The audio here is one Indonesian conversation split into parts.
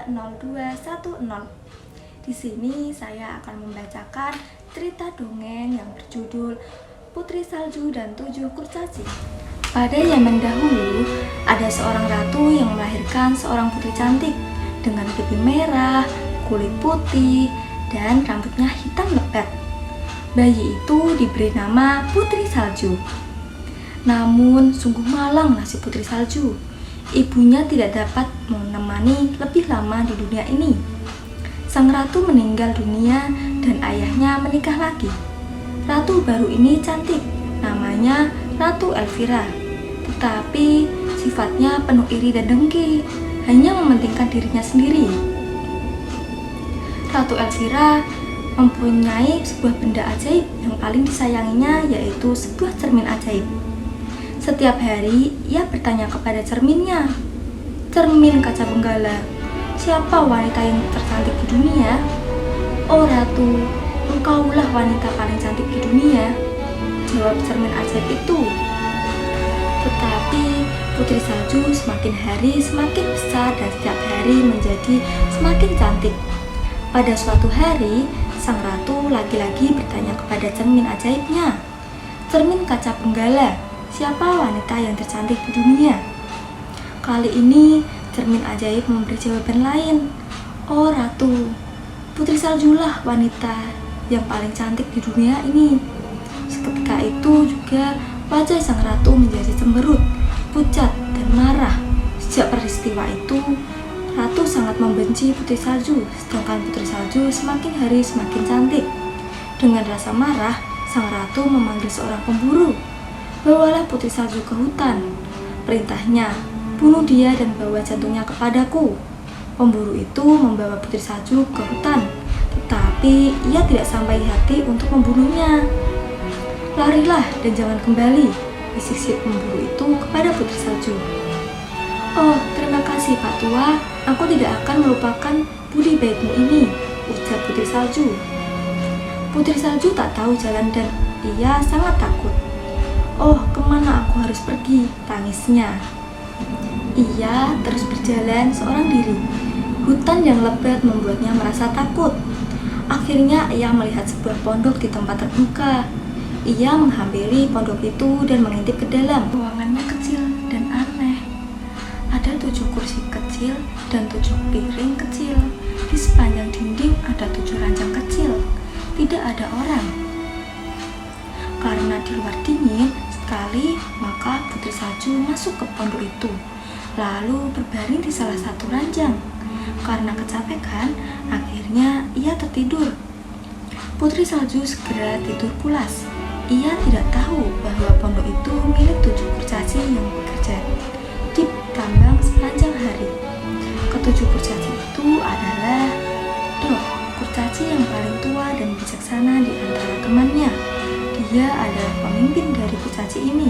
0210. Di sini saya akan membacakan cerita dongeng yang berjudul Putri Salju dan 7 Kurcaci. Pada zaman dahulu, ada seorang ratu yang melahirkan seorang putri cantik dengan pipi merah, kulit putih, dan rambutnya hitam lebat. Bayi itu diberi nama Putri Salju. Namun, sungguh malang nasib Putri Salju. Ibunya tidak dapat menemani lebih lama di dunia ini. Sang ratu meninggal dunia dan ayahnya menikah lagi. Ratu baru ini cantik, namanya Ratu Elvira. Tetapi sifatnya penuh iri dan dengki, hanya mementingkan dirinya sendiri. Ratu Elvira mempunyai sebuah benda ajaib yang paling disayanginya, yaitu sebuah cermin ajaib. Setiap hari ia bertanya kepada cerminnya, "Cermin kaca benggala, siapa wanita yang tercantik di dunia?" "Oh ratu, engkaulah wanita paling cantik di dunia," jawab cermin ajaib itu. Tetapi Putri Salju semakin hari semakin besar dan setiap hari menjadi semakin cantik. Pada suatu hari, sang ratu lagi-lagi bertanya kepada cermin ajaibnya, "Cermin kaca benggala, siapa wanita yang tercantik di dunia?" Kali ini cermin ajaib memberi jawaban lain. "Oh ratu, Putri Saljulah wanita yang paling cantik di dunia ini." Seketika itu juga wajah sang ratu menjadi cemberut, pucat, dan marah. Sejak peristiwa itu, ratu sangat membenci Putri Salju, sedangkan Putri Salju semakin hari semakin cantik. Dengan rasa marah, sang ratu memanggil seorang pemburu. "Bawalah Putri Salju ke hutan," perintahnya. "Bunuh dia dan bawa jantungnya kepadaku." Pemburu itu membawa Putri Salju ke hutan, tetapi ia tidak sampai hati untuk membunuhnya. "Larilah dan jangan kembali," bisik si pemburu itu kepada Putri Salju. "Oh, terima kasih Pak Tua, aku tidak akan melupakan budi baikmu ini," ujar Putri Salju. Putri Salju tak tahu jalan dan ia sangat takut. "Oh, kemana aku harus pergi?" tangisnya. Ia terus berjalan seorang diri. Hutan yang lebat membuatnya merasa takut. Akhirnya ia melihat sebuah pondok di tempat terbuka. Ia menghampiri pondok itu dan mengintip ke dalam. Ruangannya kecil dan aneh. Ada 7 kursi kecil dan 7 piring kecil. Di sepanjang dinding ada 7 ranjang kecil. Tidak ada orang. Karena di luar dingin sekali, maka Putri Salju masuk ke pondok itu, lalu berbaring di salah satu ranjang. Karena kecapekan, akhirnya ia tertidur. Putri Salju segera tidur pulas. Ia tidak tahu bahwa pondok itu milik 7 kurcaci yang bekerja di tambang sepanjang hari. Ketujuh kurcaci itu adalah Dok, kurcaci yang paling tua dan bijaksana di antara temannya. Dia adalah pemimpin dari kurcaci ini.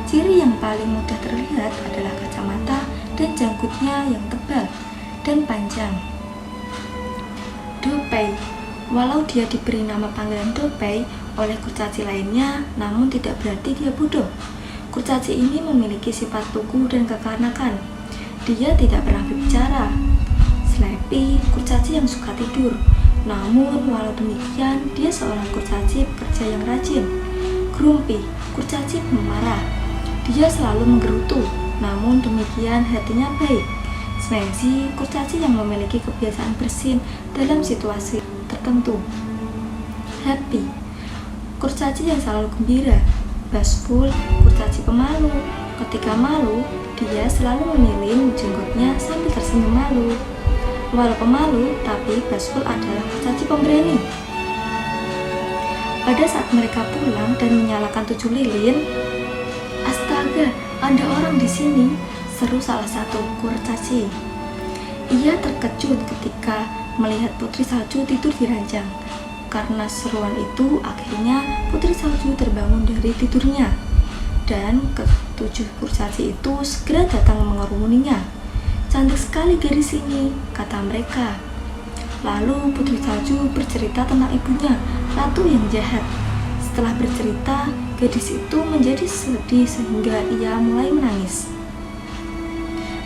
Ciri yang paling mudah terlihat adalah kacamata dan janggutnya yang tebal dan panjang. Dopei. Walau dia diberi nama panggilan Dopei oleh kurcaci lainnya, namun tidak berarti dia bodoh. Kurcaci ini memiliki sifat lugu dan kekanak-kanakan. Dia tidak pernah berbicara. Sleepy, kurcaci yang suka tidur. Namun walau demikian, dia seorang kurcaci pekerja yang rajin. Grumpy, kurcaci pemarah. Dia selalu menggerutu, namun demikian hatinya baik. Swansea, kurcaci yang memiliki kebiasaan bersin dalam situasi tertentu. Happy, kurcaci yang selalu gembira. Bashful, kurcaci pemalu. Ketika malu, dia selalu memilih jenggotnya sambil tersenyum malu. Walau pemalu, tapi Bashful adalah kurcaci pemberani. Pada saat mereka pulang dan menyalakan 7 lilin, "Astaga, ada orang di sini," seru salah satu kurcaci. Ia terkejut ketika melihat Putri Salju tidur di ranjang. Karena seruan itu, akhirnya Putri Salju terbangun dari tidurnya. Dan ke-7 kurcaci itu segera datang mengerumuninya. "Cantik sekali gadis ini," kata mereka. Lalu Putri Salju bercerita tentang ibunya, ratu yang jahat. Setelah bercerita, gadis itu menjadi sedih sehingga ia mulai menangis.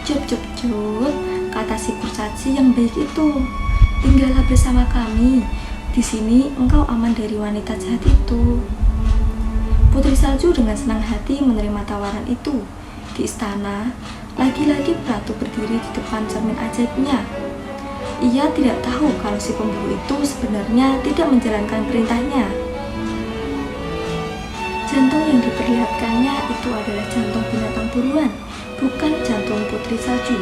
"Cup, kata si kurcaci yang baik itu. "Tinggallah bersama kami. Di sini engkau aman dari wanita jahat itu." Putri Salju dengan senang hati menerima tawaran itu. Di istana, lagi-lagi Ratu berdiri di depan cermin ajaibnya. Ia tidak tahu kalau si pemburu itu sebenarnya tidak menjalankan perintahnya. Jantung yang diperlihatkannya itu adalah jantung binatang buruan, bukan jantung Putri Salju.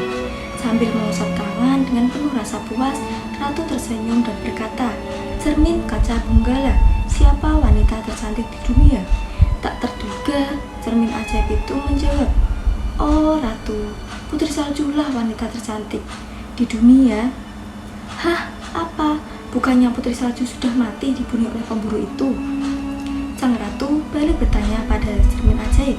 Sambil mengusap tangan dengan penuh rasa puas, Ratu tersenyum dan berkata, "Cermin kaca benggala, siapa wanita tercantik di dunia?" Tak terduga, cermin ajaib itu menjawab, "Oh Ratu, Putri Salju lah wanita tercantik di dunia." "Hah, apa? Bukannya Putri Salju sudah mati dibunuh oleh pemburu itu?" Sang Ratu balik bertanya pada cermin ajaib.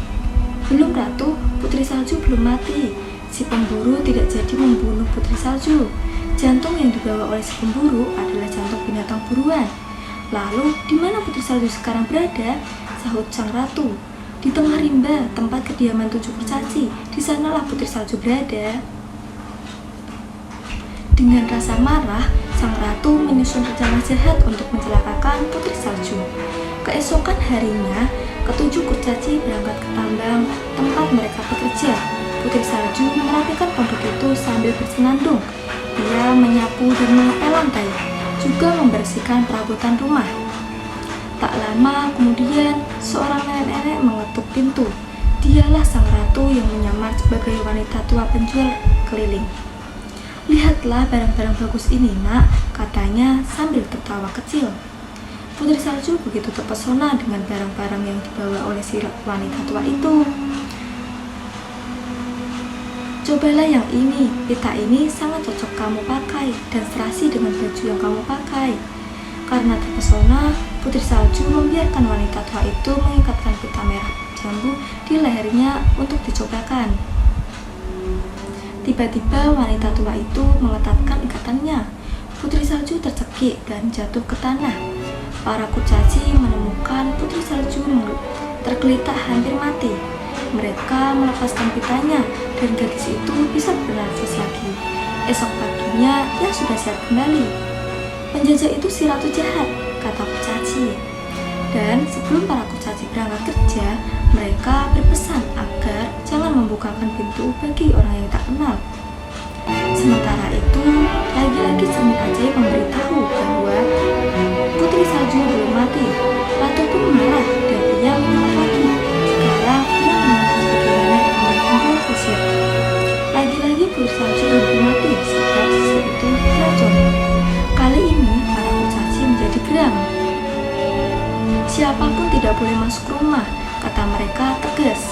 "Belum Ratu, Putri Salju belum mati. Si pemburu tidak jadi membunuh Putri Salju. Jantung yang dibawa oleh si pemburu adalah jantung binatang buruan." "Lalu, di mana Putri Salju sekarang berada?" sahut sang Ratu. "Di tengah rimba, tempat kediaman 7 kurcaci. Di sanalah Putri Salju berada." Dengan rasa marah, sang Ratu menyusun rencana jahat untuk mencelakakan Putri Salju. Keesokan harinya, ketujuh kurcaci berangkat ke tambang tempat mereka bekerja. Putri Salju merapikan pondok itu sambil bersenandung. Ia menyapu dan mengepel lantai, juga membersihkan perabotan rumah. Tak lama kemudian, seorang nenek-nenek mengetuk pintu. Dialah sang Ratu yang menyamar sebagai wanita tua penjual keliling. "Lihatlah barang-barang bagus ini, Nak," katanya sambil tertawa kecil. Putri Salju begitu terpesona dengan barang-barang yang dibawa oleh si wanita tua itu. "Cobalah yang ini, pita ini sangat cocok kamu pakai dan serasi dengan baju yang kamu pakai." Karena terpesona, Putri Salju membiarkan wanita tua itu mengikatkan pita merah jambu di lehernya untuk dicobakan. Tiba-tiba wanita tua itu mengetatkan ikatannya. Putri Salju tercekik dan jatuh ke tanah. Para kurcaci menemukan Putri Salju tergeletak hampir mati. Mereka melepaskan pitanya dan gadis itu bisa bernafas lagi. Esok paginya ia sudah siap kembali. "Penjajah itu si ratu jahat," kata kurcaci. Dan sebelum para kurcaci berangkat kerja, mereka berpesan agar jangan membukakan pintu bagi orang yang tak kenal. Sementara itu, lagi-lagi cermin ajaib memberitahu bahwa Putri Salju belum mati. Ratu pun marah dan ia menyamar lagi. Sekarang ia menyamar sebagai nenek yang membuat sisir. Lagi-lagi Putri Salju belum mati sebab sisir itu diracun. Kali ini para kurcaci menjadi geram. "Siapapun tidak boleh masuk rumah," kata mereka tegas.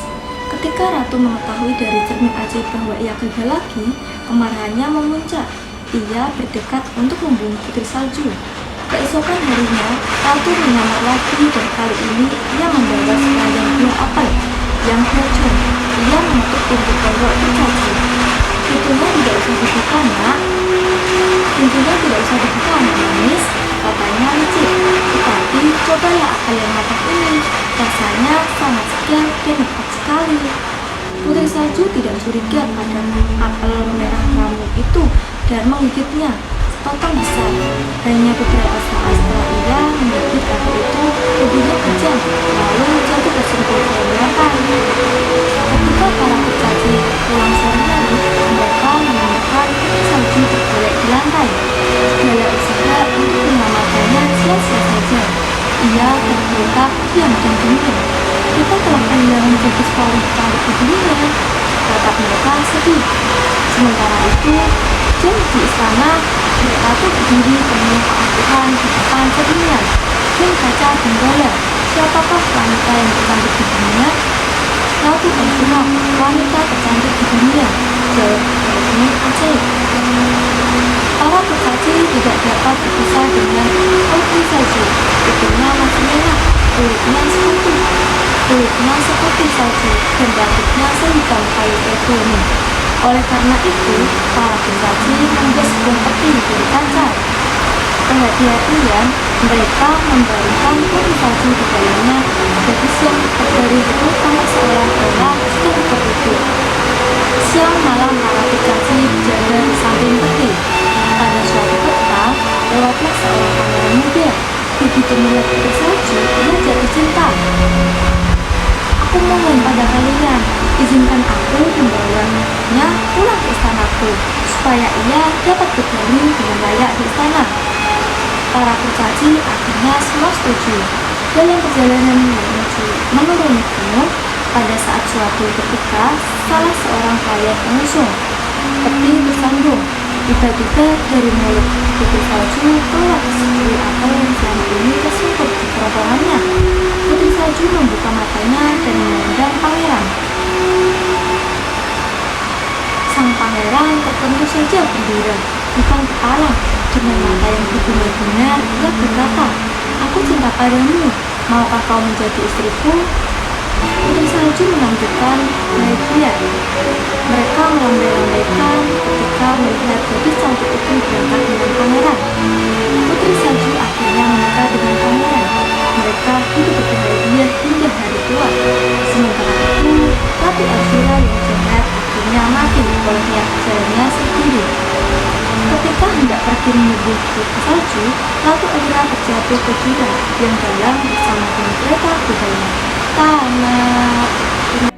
Ketika Ratu mengetahui dari cermin ajaib bahwa ia gagal lagi, kemarahannya memuncak. Ia berdekat untuk membunuh Putri Salju. Keesokan harinya, Ratu menyamar lagi dan kali ini ia membawa sepanjang buah apel yang diracun. Ia menutup pintu pondok kurcaci. "Pintunya tidak usah dibuka, Nak. Pintunya tidak usah dibuka, Anak manis," katanya licik. "Tetapi cobalah apel yang matang ini. Rasanya sangat segar dan nikmat sekali." Putri Salju tidak curiga pada apel merah ramu itu dan menggigitnya sepotong besar. Hanya beberapa saat setelah ia menggigit apel itu, tubuhnya kejang, lalu jatuh tersungkur ke belakang. Ketika para kurcaci pulang sore hari, mereka menemukan Putri Salju tergolek di lantai. Segala usaha untuk menyelamatkannya sia-sia saja. Ia tergeletak diam dan dingin. "Kita telah kehilangan gadis paling cantik di dunia," kata mereka sedih. Sementara itu, jam di istana, Ratu berdiri penuh keangkuhan di depan cerminnya. "Jam kaca benggala, siapakah wanita yang tercantik di dunia?" "Ratu Kentera, wanita tercantik di dunia," jawab cermin ajaib. Para kurcaci tidak dapat berpisah dengan Putri Salju. Tubuhnya masih merah, kulitnya seperti salju, dan rambutnya sehitam kayu eboni. Oleh karena itu, para kurcaci membuat sebuah peti dari kaca. Perhati-hatian, mereka membaringkan Putri Salju di dalamnya. Gadis yang terbaring itu tampak seolah-olah sedang tertidur. Siang malam para kurcaci berjaga di samping peti. Pada suatu ketika, lewatlah seorang pangeran muda. Begitu melihat putri salju, ia jatuh cinta. Aku mohon pada kalian, izinkan aku membawanya pulang ke istanaku, supaya ia dapat berbaring dengan layak di istana. Para kurcaci akhirnya semua setuju. Dalam perjalanan menuju menuruni gunung, pada saat suatu ketika salah seorang pelayan mengusung. Peti bersambung. Tiba-tiba dari mulut putri salju keluar sebuah apel yang selama ini tersungkur di kerongkongannya. Putri salju membuka matanya dan memandang pangeran. Sang pangeran tertentu saja gembira, bukan kepala. Dengan mata yang berbunga-bunga, ia berkata, "Aku cinta padamu. Maukah kau menjadi istriku?" Putri salju menanjukkan bahagia. Mereka melambai-lambaikan ketika melihat gadis cantik itu berangkat dengan pangeran. Putri salju akhirnya menikah dengan pangeran. Mereka hidup berbahagia hingga hari tua. Sementara itu, Ratu Elvira yang jahat akhirnya mati oleh niat jalannya sendiri. Ketika hendak pergi menyebut putri salju, Ratu Elvira terjatuh ke jurang yang dalam bersama dengan kereta kudanya. Tamat.